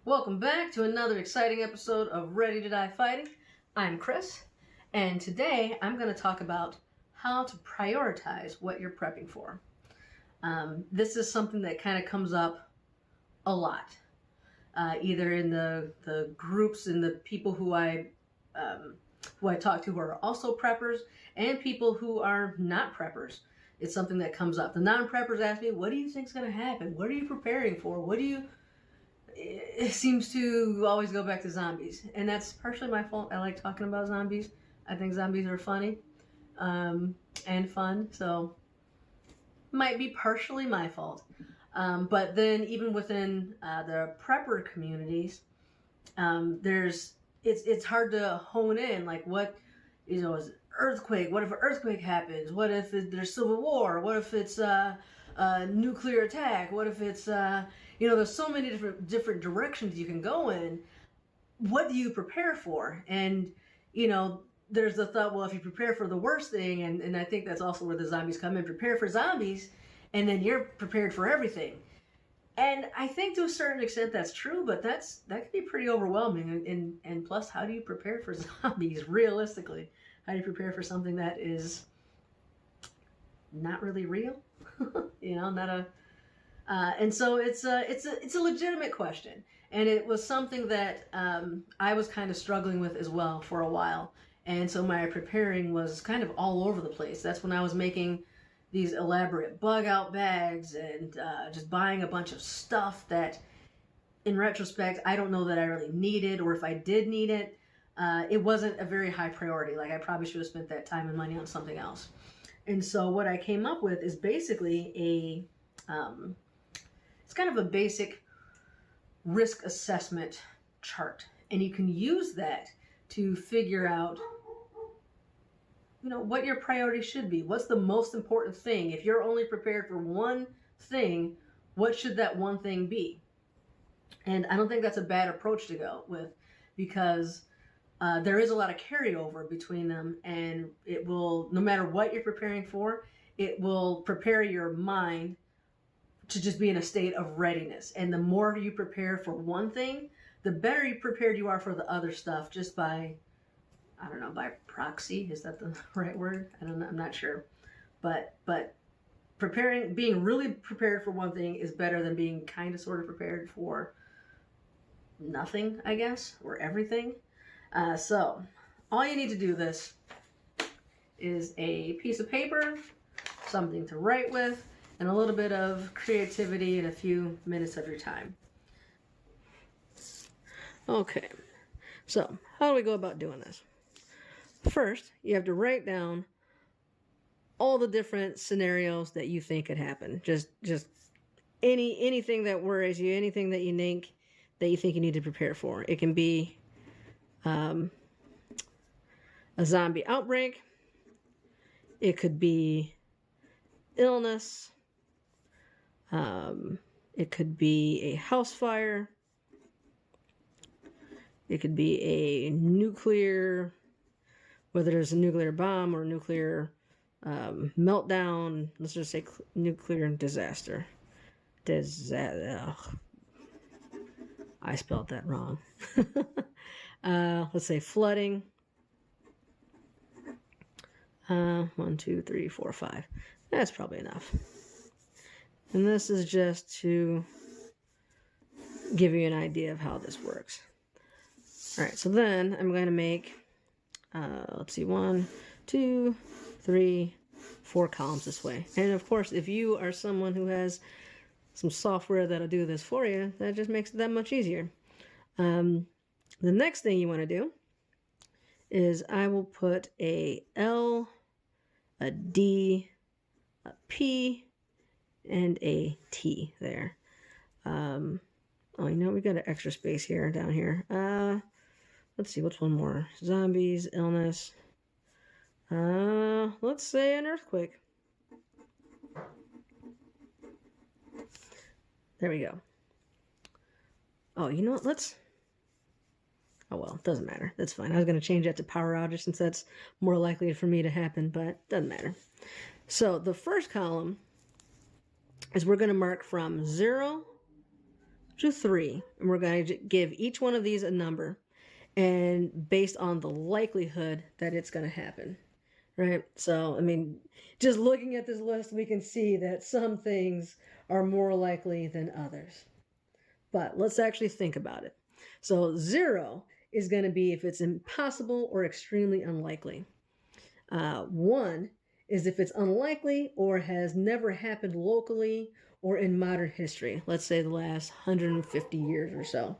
Welcome back to another exciting episode of Ready to Die Fighting. I'm Kris, and today I'm going to talk about how to prioritize what you're prepping for. This is something that kind of comes up a lot, either in the groups and the people who I talk to who are also preppers, and people who are not preppers. It's something that comes up. The non-preppers ask me, "What do you think is going to happen? What are you preparing for? It seems to always go back to zombies, and that's partially my fault. I like talking about zombies. I think zombies are funny and fun, so might be partially my fault. But then even within the prepper communities, it's hard to hone in, like what, is earthquake. What if an earthquake happens? What if there's civil war? What if it's a nuclear attack? What if it's there's so many different directions you can go in. What do you prepare for? And there's the thought, well, if you prepare for the worst thing, and I think that's also where the zombies come in. Prepare for zombies, and then you're prepared for everything. And I think to a certain extent that's true, but that can be pretty overwhelming. And plus, how do you prepare for zombies realistically? How do you prepare for something that is not really real? And so it's a legitimate question, and it was something that I was kind of struggling with as well for a while. And so my preparing was kind of all over the place. That's when I was making these elaborate bug out bags and just buying a bunch of stuff that, in retrospect, I don't know that I really needed, or if I did need it, it wasn't a very high priority. Like, I probably should have spent that time and money on something else. And so what I came up with is basically it's kind of a basic risk assessment chart. And you can use that to figure out what your priority should be. What's the most important thing? If you're only prepared for one thing, what should that one thing be? And I don't think that's a bad approach to go with, because there is a lot of carryover between them, and it will, no matter what you're preparing for, it will prepare your mind to just be in a state of readiness. And the more you prepare for one thing, the better prepared you are for the other stuff, just by, I don't know, by proxy. Is that the right word? I don't know. I'm not sure. But being really prepared for one thing is better than being kind of sort of prepared for nothing, I guess, or everything. So all you need to do this is a piece of paper, something to write with, and a little bit of creativity and a few minutes of your time. Okay, so how do we go about doing this? First, you have to write down all the different scenarios that you think could happen. Just anything that worries you, anything that you think you need to prepare for. It can be a zombie outbreak. It could be illness. It could be a house fire. It could be a nuclear, whether there's a nuclear bomb or nuclear meltdown. Let's just say nuclear disaster. I spelled that wrong. Let's say flooding. 1, 2, 3, 4, 5. That's probably enough. And this is just to give you an idea of how this works. All right, so then I'm going to make, let's see, 1, 2, 3, 4 columns this way. And of course, if you are someone who has some software that'll do this for you, that just makes it that much easier. The next thing you want to do is I will put a L, a D, a P, and a T there. We got an extra space here, down here. Let's see, what's one more? Zombies, illness. Let's say an earthquake. There we go. Oh, you know what? Oh, well, it doesn't matter. That's fine. I was going to change that to power outage since that's more likely for me to happen, but it doesn't matter. So the first column is we're going to mark from 0 to 3, and we're going to give each one of these a number, and based on the likelihood that it's going to happen, right? So, I mean, just looking at this list, we can see that some things are more likely than others. But let's actually think about it. So 0 is going to be if it's impossible or extremely unlikely. 1 is if it's unlikely or has never happened locally or in modern history, let's say the last 150 years or so.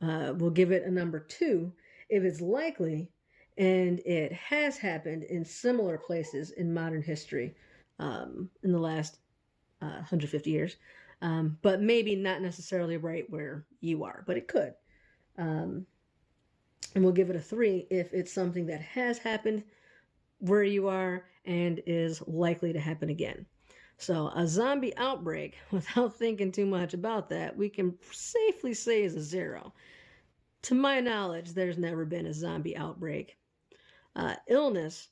We'll give it a number 2 if it's likely and it has happened in similar places in modern history in the last 150 years, but maybe not necessarily right where you are, but it could. And we'll give it a 3 if it's something that has happened where you are and is likely to happen again. So a zombie outbreak, without thinking too much about that, we can safely say is a 0. To my knowledge, there's never been a zombie outbreak. Illness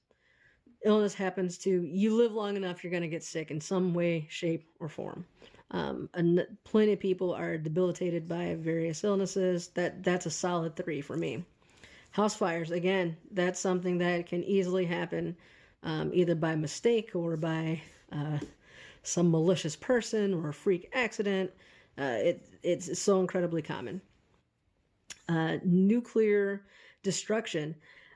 happens to, you live long enough, you're going to get sick in some way, shape, or form. Plenty of people are debilitated by various illnesses. That's a solid 3 for me. House fires, again, that's something that can easily happen either by mistake or by some malicious person or a freak accident. It's so incredibly common. Nuclear destruction,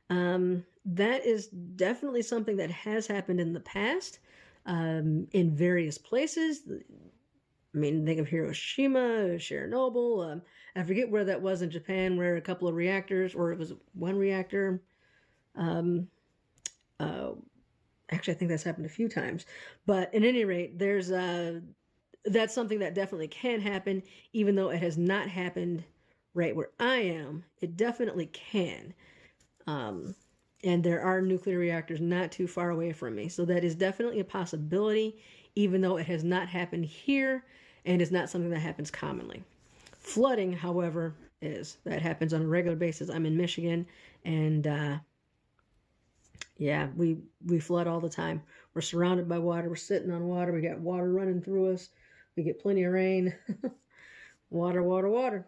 that is definitely something that has happened in the past in various places. I mean, think of Hiroshima, Chernobyl. I forget where that was in Japan, where a couple of reactors, or it was one reactor. Actually, I think that's happened a few times. But at any rate, that's something that definitely can happen, even though it has not happened right where I am. It definitely can. And there are nuclear reactors not too far away from me. So that is definitely a possibility, even though it has not happened here and is not something that happens commonly. Flooding, however, that happens on a regular basis. I'm in Michigan, and yeah, we flood all the time. We're surrounded by water. We're sitting on water. We got water running through us. We get plenty of rain. Water, water, water.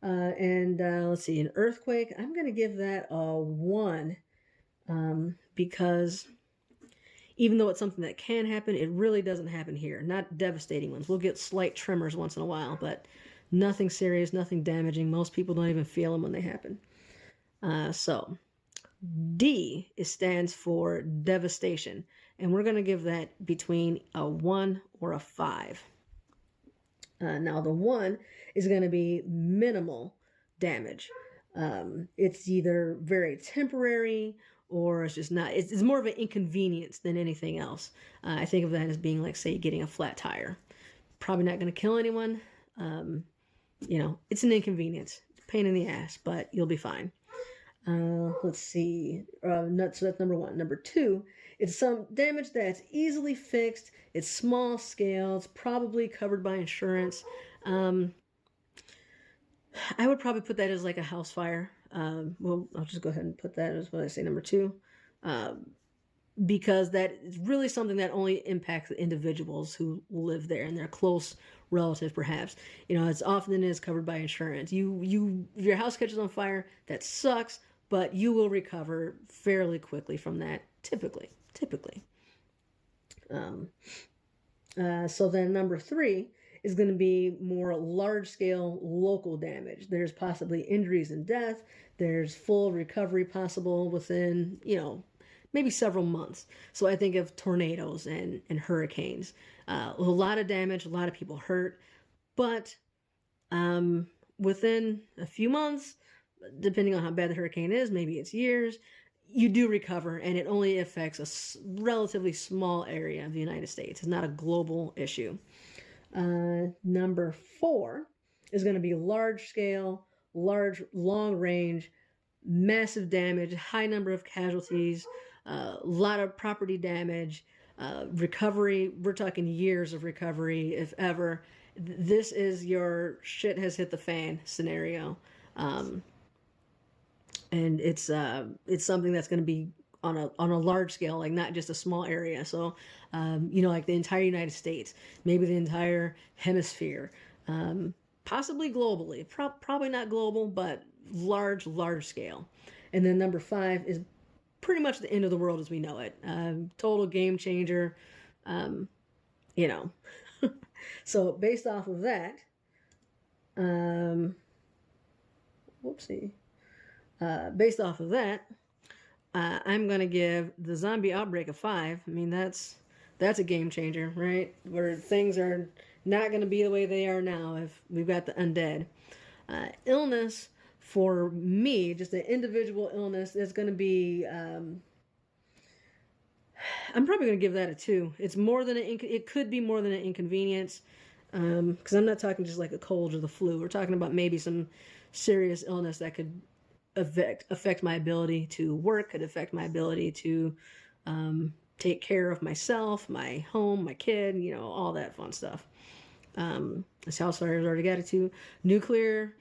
Let's see, an earthquake, I'm going to give that a 1 because even though it's something that can happen, it really doesn't happen here. Not devastating ones. We'll get slight tremors once in a while, but nothing serious, nothing damaging. Most people don't even feel them when they happen. So D stands for devastation, and we're going to give that between a 1 or a 5. Now the 1 is going to be minimal damage. It's either very temporary or it's just not. It's more of an inconvenience than anything else. I think of that as being like, say, getting a flat tire. Probably not going to kill anyone. It's an inconvenience, pain in the ass, but you'll be fine. Let's see. So that's number 1. Number 2, it's some damage that's easily fixed. It's small scale. It's probably covered by insurance. I would probably put that as like a house fire. Well, I'll just go ahead and put that as what I say, number 2. Because that is really something that only impacts the individuals who live there and their close relative, perhaps. It's often is covered by insurance. If your house catches on fire, that sucks, but you will recover fairly quickly from that, typically. So then number 3 is going to be more large-scale local damage. There's possibly injuries and death. There's full recovery possible within, maybe several months. So I think of tornadoes and hurricanes. A lot of damage, a lot of people hurt. But within a few months, depending on how bad the hurricane is, maybe it's years, you do recover, and it only affects a relatively small area of the United States. It's not a global issue. Number 4 is going to be large scale, long range, massive damage, high number of casualties, a lot of property damage, recovery. We're talking years of recovery, if ever. This is your shit has hit the fan scenario. And it's something that's going to be on a large scale, like not just a small area. So, like the entire United States, maybe the entire hemisphere, possibly globally, probably not global, but large scale. And then number 5 is pretty much the end of the world as we know it. Total game changer, you know. So based off of that, based off of that, I'm going to give the Zombie Outbreak a 5. I mean, that's a game changer, right? Where things are not going to be the way they are now if we've got the undead. Illness, for me, just an individual illness, is going to be... I'm probably going to give that a 2. It's more than it could be more than an inconvenience, because I'm not talking just like a cold or the flu. We're talking about maybe some serious illness that could affect my ability to work, could affect my ability to take care of myself, my home, my kid, you know, all that fun stuff. This house fire's already got it too. Nuclear,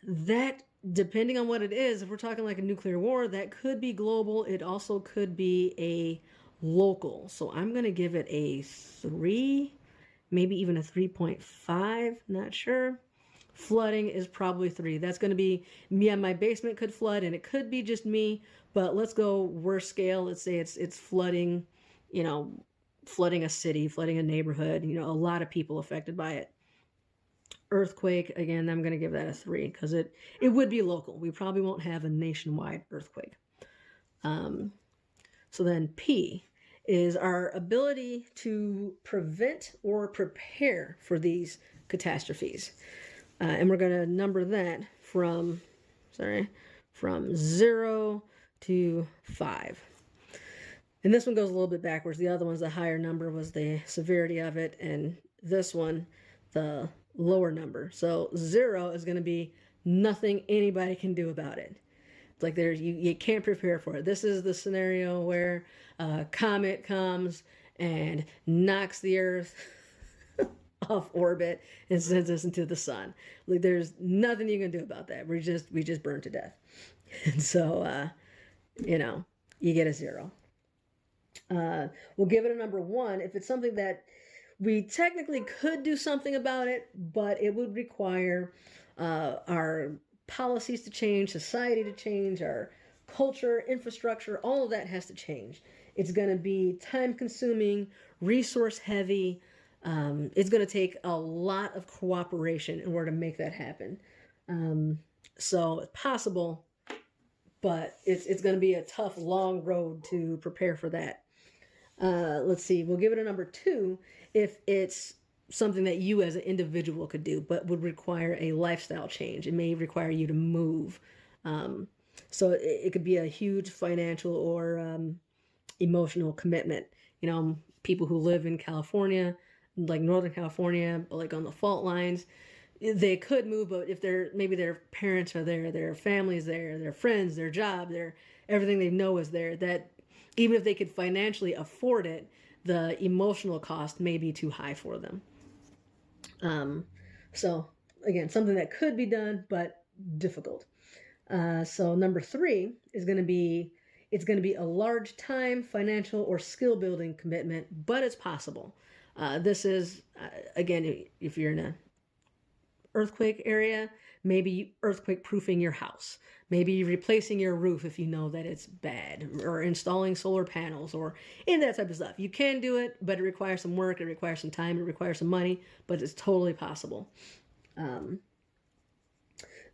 that, depending on what it is, if we're talking like a nuclear war, that could be global. It also could be a local. So I'm going to give it a 3, maybe even a 3.5, not sure. Flooding is probably 3. That's going to be, yeah, my basement could flood and it could be just me, but let's go worst scale. Let's say it's flooding, you know, flooding a city, flooding a neighborhood, you know, a lot of people affected by it. Earthquake, again, I'm going to give that a 3 because it would be local. We probably won't have a nationwide earthquake. So then P is our ability to prevent or prepare for these catastrophes. And we're going to number that from 0 to 5. And this one goes a little bit backwards. The other one's the higher number was the severity of it, and this one, the lower number. So 0 is going to be nothing anybody can do about it. It's like you can't prepare for it. This is the scenario where a comet comes and knocks the Earth off orbit and sends us into the sun. Like, there's nothing you can do about that. We just burn to death. And so, you know, you get a 0. We'll give it a number 1 if it's something that we technically could do something about it, but it would require our policies to change, society to change, our culture, infrastructure, all of that has to change. It's going to be time consuming, resource heavy. It's going to take a lot of cooperation in order to make that happen. So it's possible, but it's going to be a tough, long road to prepare for that. Let's see, we'll give it a number 2 if it's something that you as an individual could do, but would require a lifestyle change. It may require you to move. So it could be a huge financial or emotional commitment. You know, people who live in California, like Northern California, like on the fault lines, they could move, but if maybe their parents are there, their family's there, their friends, their job, everything they know is there, that even if they could financially afford it, the emotional cost may be too high for them. So again, something that could be done, but difficult. So number 3 is going to be, it's going to be a large time, financial, or skill building commitment, but it's possible. This is, again, if you're in an earthquake area, maybe earthquake proofing your house, maybe replacing your roof if you know that it's bad, or installing solar panels, or in that type of stuff. You can do it, but it requires some work, it requires some time, it requires some money, but it's totally possible.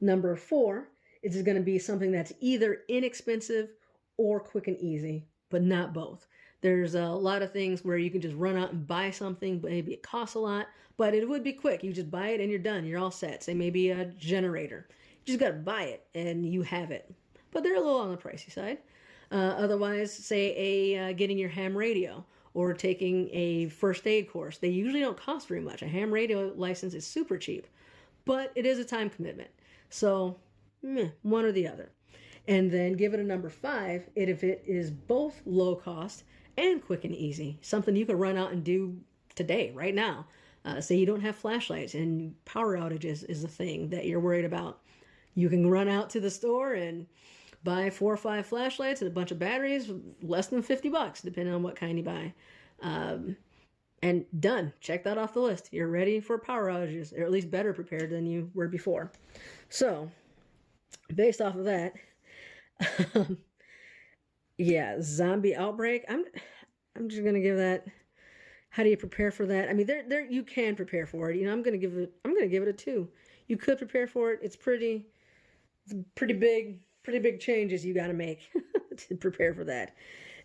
Number 4 is going to be something that's either inexpensive or quick and easy, but not both. There's a lot of things where you can just run out and buy something, but maybe it costs a lot, but it would be quick. You just buy it and you're done. You're all set. Say maybe a generator. You just got to buy it and you have it. But they're a little on the pricey side. Otherwise, say getting your ham radio or taking a first aid course. They usually don't cost very much. A ham radio license is super cheap, but it is a time commitment. So one or the other. And then give it a number 5 if it is both low cost and quick and easy. Something you could run out and do today, right now. Say you don't have flashlights and power outages is a thing that you're worried about. You can run out to the store and buy 4 or 5 flashlights and a bunch of batteries, less than $50, depending on what kind you buy. And done. Check that off the list. You're ready for power outages, or at least better prepared than you were before. So, based off of that, yeah, zombie outbreak. I'm just gonna give that. How do you prepare for that? I mean, there you can prepare for it. You know, I'm gonna give it a 2. You could prepare for it. It's pretty big changes you got to make to prepare for that.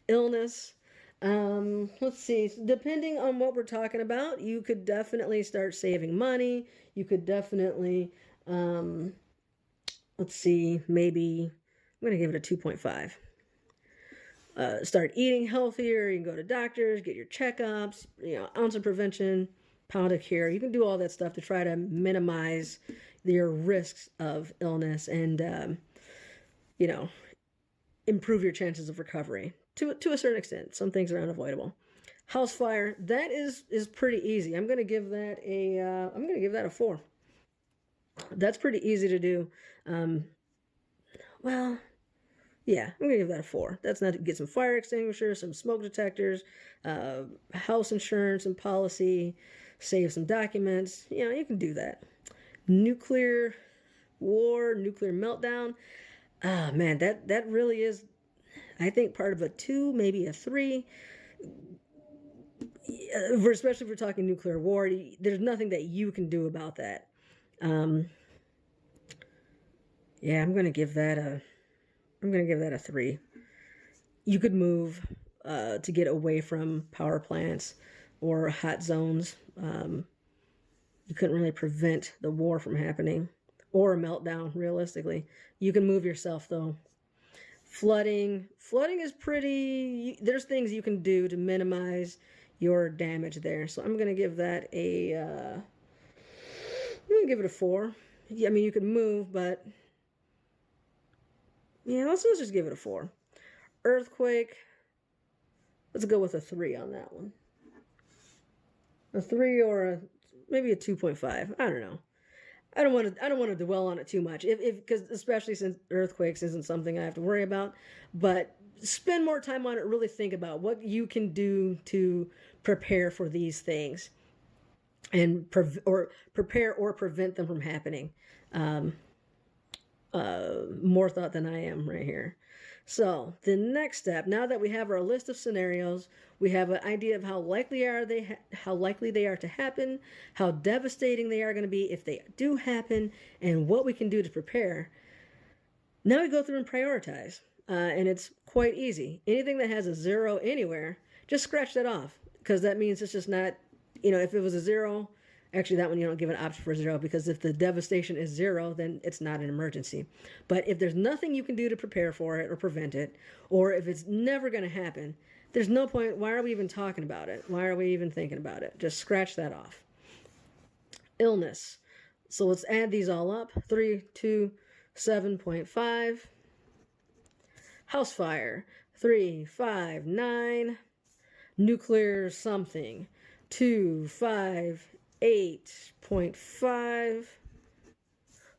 Illness. Let's see. Depending on what we're talking about, you could definitely start saving money. You could definitely, let's see, maybe I'm gonna give it a 2.5. Start eating healthier. You can go to doctors, get your checkups, ounce of prevention, pound of cure. You can do all that stuff to try to minimize your risks of illness and, improve your chances of recovery to a certain extent. Some things are unavoidable. House fire, that is pretty easy. I'm going to give that a 4. That's pretty easy to do. Well, yeah, I'm gonna give that a 4. That's not to get some fire extinguishers, some smoke detectors, house insurance and policy, save some documents. You can do that. Nuclear war, nuclear meltdown. Ah, man, that really is, I think, part of a 2, maybe a 3. Especially if we're talking nuclear war, there's nothing that you can do about that. Yeah, I'm gonna give that a 3. You could move to get away from power plants or hot zones. You couldn't really prevent the war from happening or a meltdown, realistically. You can move yourself, though. Flooding is pretty... There's things you can do to minimize your damage there. So I'm going to give that I'm going to give it a 4. Yeah, I mean, you could move, but... Yeah, let's just give it a 4. Earthquake. Let's go with a 3 on that one. A 3 or maybe a 2.5. I don't know. I don't want to dwell on it too much. Because especially since earthquakes isn't something I have to worry about, but spend more time on it. Really think about what you can do to prepare for these things, and prepare or prevent them from happening. More thought than I am right here. So the next step, now that we have our list of scenarios, we have an idea of how likely they are to happen, how devastating they are going to be if they do happen, and what we can do to prepare. Now we go through and prioritize, and it's quite easy. Anything that has a 0 anywhere, just scratch that off, because that means it's just not, if it was a 0, actually, that one you don't give an option for 0, because if the devastation is 0, then it's not an emergency. But if there's nothing you can do to prepare for it or prevent it, or if it's never going to happen, there's no point. Why are we even talking about it? Why are we even thinking about it? Just scratch that off. Illness. So let's add these all up. 3, 2, 7.5. House fire. 3, 5, 9. Nuclear something. 2, 5, 8.5.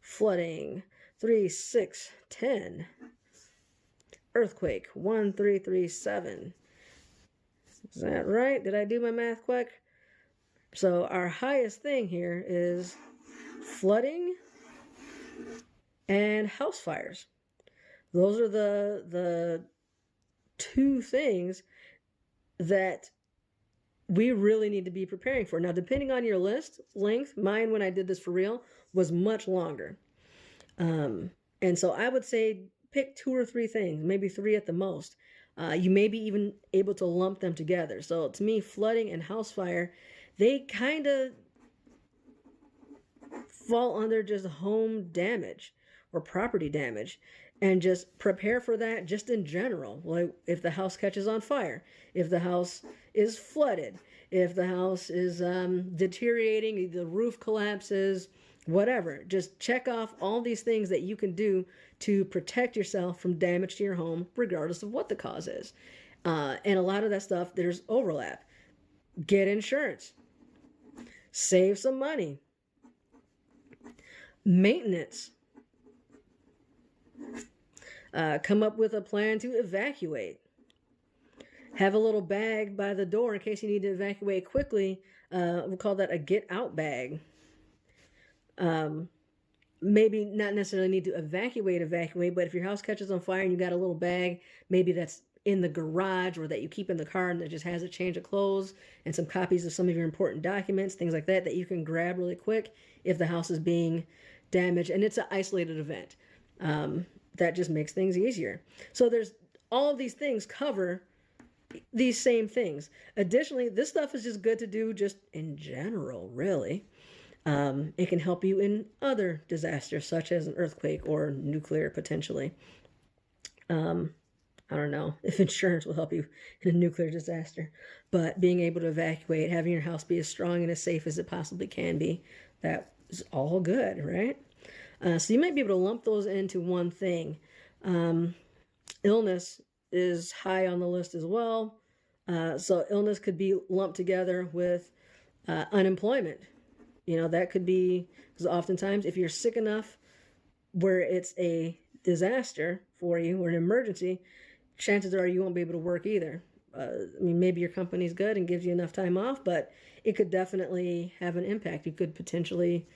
Flooding. 3, 6, 10. Earthquake. 1, 3, 3, 7. Is that right? Did I do my math quick? So our highest thing here is flooding and house fires. Those are the 2 things that we really need to be preparing for. Now, depending on your list length, mine when I did this for real was much longer. And so I would say pick 2 or 3 things, maybe 3 at the most. You may be even able to lump them together. So to me, flooding and house fire, they kind of fall under just home damage or property damage, and just prepare for that just in general. Like if the house catches on fire, if the house is flooded, if the house is deteriorating, the roof collapses, whatever. Just check off all these things that you can do to protect yourself from damage to your home, regardless of what the cause is. And a lot of that stuff, there's overlap. Get insurance. Save some money. Maintenance. Come up with a plan to evacuate. Have a little bag by the door in case you need to evacuate quickly. We'll call that a get out bag. Maybe not necessarily need to evacuate, but if your house catches on fire and you got a little bag, maybe that's in the garage or that you keep in the car and that just has a change of clothes and some copies of some of your important documents, things like that, that you can grab really quick if the house is being damaged and it's an isolated event. That just makes things easier. So there's all of these things cover these same things. Additionally, this stuff is just good to do just in general, really. It can help you in other disasters, such as an earthquake or nuclear, potentially. I don't know if insurance will help you in a nuclear disaster, but being able to evacuate, having your house be as strong and as safe as it possibly can be, that is all good, right? So you might be able to lump those into one thing. Illness is high on the list as well. So illness could be lumped together with unemployment. You know, that could be, because oftentimes if you're sick enough where it's a disaster for you or an emergency, chances are you won't be able to work either. I mean, maybe your company's good and gives you enough time off, but it could definitely have an impact. You could potentially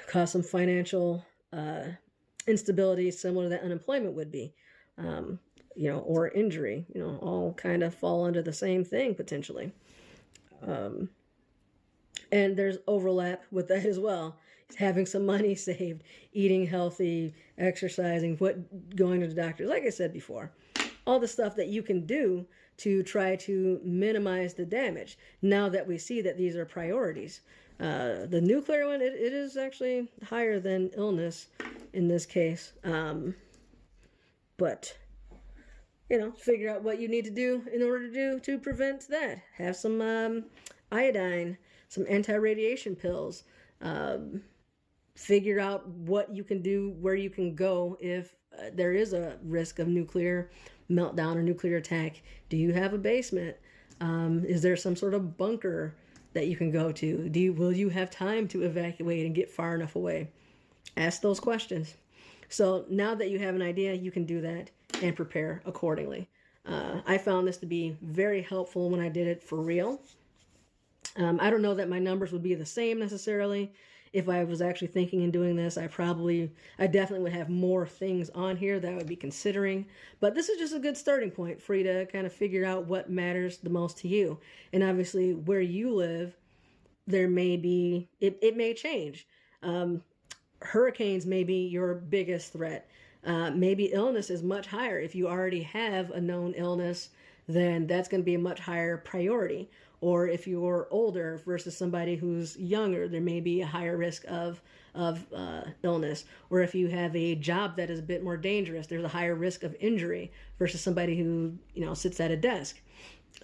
cause some financial instability similar to that unemployment would be, you know, or injury, you know, all kind of fall under the same thing potentially. And there's overlap with that as well. Having some money saved, eating healthy, exercising, going to the doctors. Like I said before, all the stuff that you can do to try to minimize the damage. Now that we see that these are priorities. The nuclear one, it is actually higher than illness in this case. But, you know, figure out what you need to do in order to prevent that. Have some iodine, some anti-radiation pills. Figure out what you can do, where you can go if there is a risk of nuclear meltdown or nuclear attack. Do you have a basement? Is there some sort of bunker that you can go to? Will you have time to evacuate and get far enough away? Ask those questions. So now that you have an idea, you can do that and prepare accordingly. I found this to be very helpful when I did it for real. I don't know that my numbers would be the same necessarily. If I was actually thinking and doing this, I definitely would have more things on here that I would be considering. But this is just a good starting point for you to kind of figure out what matters the most to you. And obviously where you live, there may be, it may change. Hurricanes may be your biggest threat. Maybe illness is much higher. If you already have a known illness, then that's going to be a much higher priority. Or if you're older versus somebody who's younger, there may be a higher risk of illness. Or if you have a job that is a bit more dangerous, there's a higher risk of injury versus somebody who, you know, sits at a desk.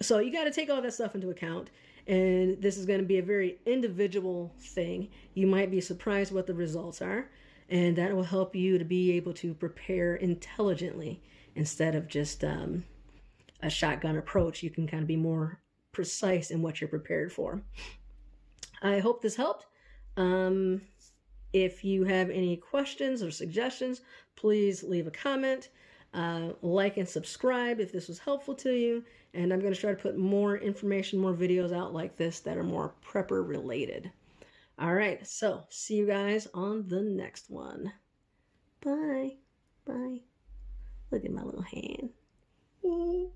So you got to take all that stuff into account. And this is going to be a very individual thing. You might be surprised what the results are. And that will help you to be able to prepare intelligently instead of just a shotgun approach. You can kind of be more precise in what you're prepared for. I hope this helped. If you have any questions or suggestions, please leave a comment, like and subscribe if this was helpful to you. And I'm going to try to put more information, more videos out like this that are more prepper related. All right, so see you guys on the next one. Bye. Bye. Look at my little hand.